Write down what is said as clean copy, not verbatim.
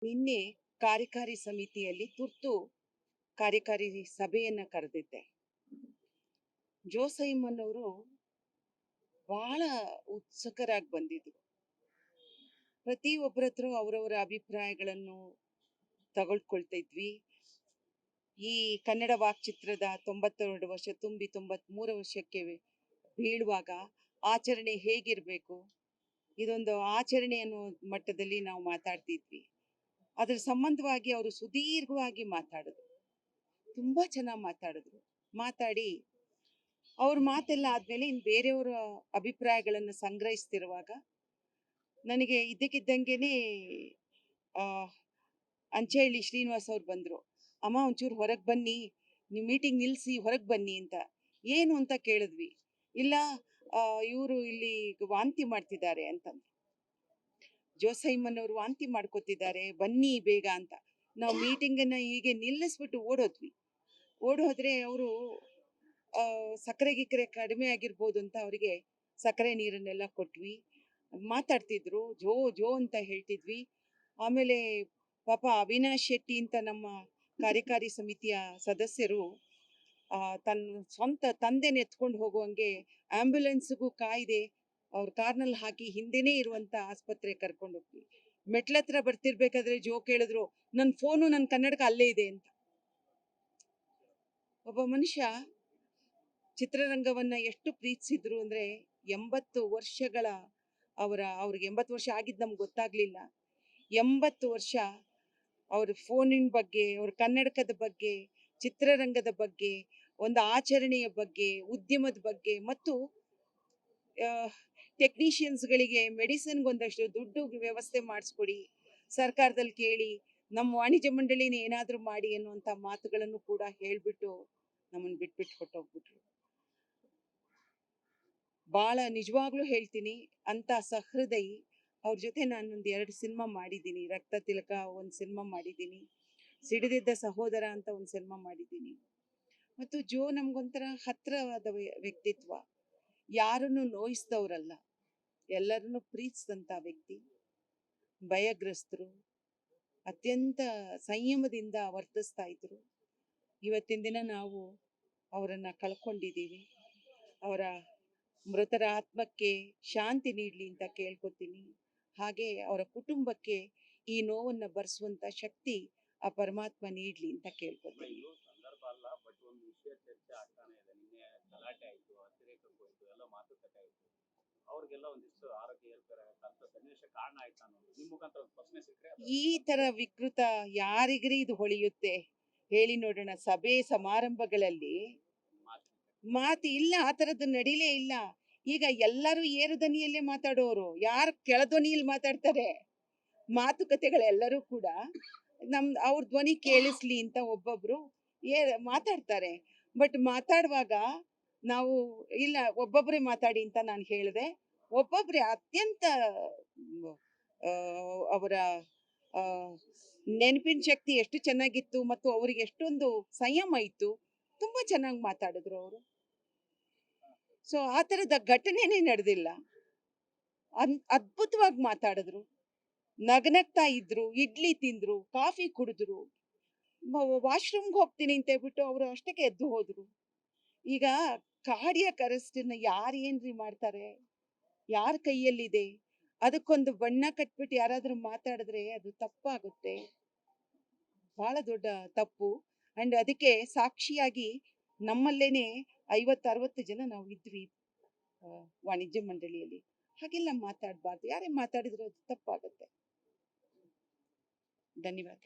ನಿನ್ನೆ ಕಾರ್ಯಕಾರಿ ಸಮಿತಿಯಲ್ಲಿ ತುರ್ತು ಕಾರ್ಯಕಾರಿ ಸಭೆಯನ್ನ ಕರೆದಿದ್ದೆ. ಜೋಸೈಮನ್ ಅವರು ಬಹಳ ಉತ್ಸುಕರಾಗಿ ಬಂದಿದ್ರು. ಪ್ರತಿಯೊಬ್ಬರ ಹತ್ರ ಅವರವರ ಅಭಿಪ್ರಾಯಗಳನ್ನು ತಗೊಳ್ಕೊಳ್ತಾ ಇದ್ವಿ. ಈ ಕನ್ನಡ ವಾಕ್ಚಿತ್ರದ 92 ವರ್ಷ ತುಂಬಿ 93 ವರ್ಷಕ್ಕೆ ಬೀಳುವಾಗ ಆಚರಣೆ ಹೇಗಿರಬೇಕು, ಇದೊಂದು ಆಚರಣೆ ಅನ್ನೋ ಮಟ್ಟದಲ್ಲಿ ನಾವು ಮಾತಾಡ್ತಿದ್ವಿ. ಅದರ ಸಂಬಂಧವಾಗಿ ಅವರು ಸುದೀರ್ಘವಾಗಿ ಮಾತಾಡಿದ್ರು. ತುಂಬಾ ಚೆನ್ನಾಗಿ ಮಾತಾಡಿದ್ರು. ಮಾತಾಡಿ ಅವ್ರ ಮಾತೆಲ್ಲ ಆದ್ಮೇಲೆ ಇನ್ನು ಬೇರೆಯವರ ಅಭಿಪ್ರಾಯಗಳನ್ನು ಸಂಗ್ರಹಿಸ್ತಿರುವಾಗ ನನಗೆ ಇದ್ದಕ್ಕಿದ್ದಂಗೆನೆ ಅಂಚೆಹಳ್ಳಿ ಶ್ರೀನಿವಾಸ್ ಅವ್ರು ಬಂದರು. ಅಮ್ಮ ಒಂಚೂರು ಹೊರಗೆ ಬನ್ನಿ, ನೀವು ಮೀಟಿಂಗ್ ನಿಲ್ಲಿಸಿ ಹೊರಗೆ ಬನ್ನಿ ಅಂತ. ಏನು ಅಂತ ಕೇಳಿದ್ವಿ. ಇಲ್ಲ, ಇವರು ಇಲ್ಲಿ ವಾಂತಿ ಮಾಡ್ತಿದ್ದಾರೆ ಅಂತಂದ್ರು. ಜೋಸೈಮನ್ ಅವರು ವಾಂತಿ ಮಾಡ್ಕೋತಿದ್ದಾರೆ, ಬನ್ನಿ ಬೇಗ ಅಂತ. ನಾವು ಮೀಟಿಂಗನ್ನು ಹೀಗೆ ನಿಲ್ಲಿಸ್ಬಿಟ್ಟು ಓಡೋದ್ರೆ ಅವರು ಸಕ್ಕರೆ ಗಿಕ್ಕರೆ ಕಡಿಮೆ ಆಗಿರ್ಬೋದು ಅಂತ ಅವರಿಗೆ ಸಕ್ಕರೆ ನೀರನ್ನೆಲ್ಲ ಕೊಟ್ವಿ. ಮಾತಾಡ್ತಿದ್ರು, ಜೋ ಜೋ ಅಂತ ಹೇಳ್ತಿದ್ವಿ. ಆಮೇಲೆ ಪಾಪ ಅವಿನಾಶ್ ಶೆಟ್ಟಿ ಅಂತ ನಮ್ಮ ಕಾರ್ಯಕಾರಿ ಸಮಿತಿಯ ಸದಸ್ಯರು ತನ್ನ ಸ್ವಂತ ತಂದೆನ ಎತ್ಕೊಂಡು ಹೋಗುವಂಗೆ ಆಂಬ್ಯುಲೆನ್ಸ್ಗೂ ಕಾಯ್ದೆ ಅವ್ರ ಕಾರ್ನಲ್ಲಿ ಹಾಕಿ ಹಿಂದೆನೇ ಇರುವಂತ ಆಸ್ಪತ್ರೆ ಕರ್ಕೊಂಡು ಹೋಗ್ವಿ. ಮೆಟ್ಲತ್ರ ಬರ್ತಿರ್ಬೇಕಾದ್ರೆ ಜೋ ಕೇಳಿದ್ರು, ನನ್ನ ಫೋನು ನನ್ನ ಕನ್ನಡಕ ಅಲ್ಲೇ ಇದೆ ಅಂತ. ಒಬ್ಬ ಮನುಷ್ಯ ಚಿತ್ರರಂಗವನ್ನ ಎಷ್ಟು ಪ್ರೀತಿಸಿದ್ರು ಅಂದ್ರೆ 80 ವರ್ಷಗಳ ಅವ್ರಿಗೆ 80 ವರ್ಷ ಆಗಿದ್ದು ನಮ್ಗೆ ಗೊತ್ತಾಗ್ಲಿಲ್ಲ. 80 ವರ್ಷ ಅವ್ರ ಫೋನಿನ ಬಗ್ಗೆ, ಅವ್ರ ಕನ್ನಡಕದ ಬಗ್ಗೆ, ಚಿತ್ರರಂಗದ ಬಗ್ಗೆ, ಒಂದು ಆಚರಣೆಯ ಬಗ್ಗೆ, ಉದ್ಯಮದ ಬಗ್ಗೆ ಮತ್ತು ಟೆಕ್ನಿಷಿಯನ್ಸ್ಗಳಿಗೆ ಮೆಡಿಸಿನ್ಗೆ ಒಂದಷ್ಟು ದುಡ್ಡು ವ್ಯವಸ್ಥೆ ಮಾಡಿಸ್ಕೊಡಿ, ಸರ್ಕಾರದಲ್ಲಿ ಕೇಳಿ, ನಮ್ಮ ವಾಣಿಜ್ಯ ಮಂಡಳಿನ ಏನಾದರೂ ಮಾಡಿ ಅನ್ನುವಂಥ ಮಾತುಗಳನ್ನು ಕೂಡ ಹೇಳಿಬಿಟ್ಟು ನಮ್ಮನ್ನು ಬಿಟ್ಬಿಟ್ಟು ಹೊಟ್ಟೋಗ್ಬಿಟ್ರು. ಭಾಳ ನಿಜವಾಗ್ಲೂ ಹೇಳ್ತೀನಿ, ಅಂತ ಸಹೃದಯಿ ಅವ್ರ ಜೊತೆ ನಾನೊಂದು 2 ಸಿನಿಮಾ ಮಾಡಿದ್ದೀನಿ. ರಕ್ತ ತಿಲಕ ಒಂದು ಸಿನಿಮಾ ಮಾಡಿದ್ದೀನಿ, ಸಿಡಿದಿದ್ದ ಸಹೋದರ ಅಂತ ಒಂದು ಸಿನಿಮಾ ಮಾಡಿದ್ದೀನಿ. ಮತ್ತು ಜೋ ನಮ್ಗೊಂಥರ ಹತ್ತಿರವಾದ ವ್ಯಕ್ತಿತ್ವ. ಯಾರನ್ನು ನೋಯಿಸಿದವರಲ್ಲ, ಎಲ್ಲರನ್ನು ಪ್ರೀತಿಸಿದಂಥ ವ್ಯಕ್ತಿ. ಭಯಗ್ರಸ್ತರು, ಅತ್ಯಂತ ಸಂಯಮದಿಂದ ವರ್ತಿಸ್ತಾ ಇದ್ರು. ಇವತ್ತಿನ ದಿನ ನಾವು ಅವರನ್ನು ಕಳ್ಕೊಂಡಿದ್ದೀವಿ. ಅವರ ಮೃತರ ಆತ್ಮಕ್ಕೆ ಶಾಂತಿ ನೀಡಲಿ ಅಂತ ಕೇಳ್ಕೊತೀನಿ. ಹಾಗೆ ಅವರ ಕುಟುಂಬಕ್ಕೆ ಈ ನೋವನ್ನು ಭರಿಸುವಂತ ಶಕ್ತಿ ಆ ಪರಮಾತ್ಮ ನೀಡಲಿ ಅಂತ ಕೇಳ್ಕೊತೀನಿ. ಸಂದರ್ಭ ಅಲ್ಲ, ಬಟ್ ಒಂದು ವಿಷಯ ಚರ್ಚೆ ಆಗ್ತಾನೆ ಇದೆ. ನಿನ್ನೆ ಗಲಾಟೆ ಆಯ್ತು, ಅತಿರೇಕಕ್ಕೆ ಹೋಯ್ತು, ಎಲ್ಲ ಮಾತುಕತೆ ಆಯ್ತು. ಅವ್ರಿಗೆಲ್ಲ ಒಂದಿಷ್ಟು ಆರೋಗ್ಯ ಏರ್ಪೇರಾಗಂತ ಸನ್ನಿವೇಶ ಕಾರಣ ಆಯ್ತಾ ಅನ್ನೋದು ನಿಮ್ಮ ಮುಖಾಂತರ ಪ್ರಶ್ನೆ ಸಿಕ್ಕರೆ, ಈ ತರ ವಿಕೃತ ಯಾರಿಗ್ರಿ ಇದು ಹೊಳೆಯುತ್ತೆ ಹೇಳಿ ನೋಡೋಣ. ಸಭೆ ಸಮಾರಂಭಗಳಲ್ಲಿ ಮಾತು ಇಲ್ಲ, ಆ ಥರದ್ದು ನಡೀಲೇ ಇಲ್ಲ. ಈಗ ಎಲ್ಲರೂ ಏರು ಧ್ವನಿಯಲ್ಲೇ ಮಾತಾಡೋರು, ಯಾರು ಕೆಳ ಧ್ವನಿಯಲ್ಲಿ ಮಾತಾಡ್ತಾರೆ? ಮಾತುಕತೆಗಳೆಲ್ಲರೂ ಕೂಡ ಅವ್ರ ಧ್ವನಿ ಕೇಳಿಸ್ಲಿ ಅಂತ ಒಬ್ಬೊಬ್ರು ಮಾತಾಡ್ತಾರೆ. ಬಟ್ ಮಾತಾಡುವಾಗ ನಾವು ಇಲ್ಲ, ಒಬ್ಬೊಬ್ಬರೇ ಮಾತಾಡಿ ಅಂತ ನಾನು ಹೇಳಿದೆ. ಒಬ್ಬೊಬ್ಬರೇ ಅತ್ಯಂತ ಅವರ ನೆನಪಿನ ಶಕ್ತಿ ಎಷ್ಟು ಚೆನ್ನಾಗಿತ್ತು ಮತ್ತು ಅವರಿಗೆ ಎಷ್ಟೊಂದು ಸಂಯಮ ಇತ್ತು. ತುಂಬಾ ಚೆನ್ನಾಗಿ ಮಾತಾಡಿದ್ರು ಅವರು. ಸೊ ಆ ಥರದ ಘಟನೆನೇ ನಡೆದಿಲ್ಲ. ಅದ್ಭುತವಾಗಿ ಮಾತಾಡಿದ್ರು, ನಗನಗ್ತಾ ಇದ್ರು, ಇಡ್ಲಿ ತಿಂದ್ರು, ಕಾಫಿ ಕುಡಿದ್ರು, ವಾಶ್ರೂಮ್ಗೆ ಹೋಗ್ತೀನಿ ಅಂತ ಹೇಳ್ಬಿಟ್ಟು ಅವರು ಅಷ್ಟಕ್ಕೆ ಎದ್ದು ಹೋದ್ರು. ಈಗ ಕಾರ್ಡಿಯಾಕ್ ಅರೆಸ್ಟನ್ನ ಯಾರು ಏನ್ರಿ ಮಾಡ್ತಾರೆ? ಯಾರ ಕೈಯಲ್ಲಿದೆ? ಅದಕ್ಕೊಂದು ಬಣ್ಣ ಕಟ್ಬಿಟ್ಟು ಯಾರಾದ್ರೂ ಮಾತಾಡಿದ್ರೆ ಅದು ತಪ್ಪಾಗುತ್ತೆ, ಬಹಳ ದೊಡ್ಡ ತಪ್ಪು. ಅಂಡ್ ಅದಕ್ಕೆ ಸಾಕ್ಷಿಯಾಗಿ ನಮ್ಮಲ್ಲೇನೆ 50-60 ಜನ ನಾವು ಇದ್ವಿ ವಾಣಿಜ್ಯ ಮಂಡಳಿಯಲ್ಲಿ. ಹಾಗೆಲ್ಲ ಮಾತಾಡಬಾರ್ದು. ಯಾರೇ ಮಾತಾಡಿದ್ರು ಅದು ತಪ್ಪಾಗುತ್ತೆ. ಧನ್ಯವಾದ.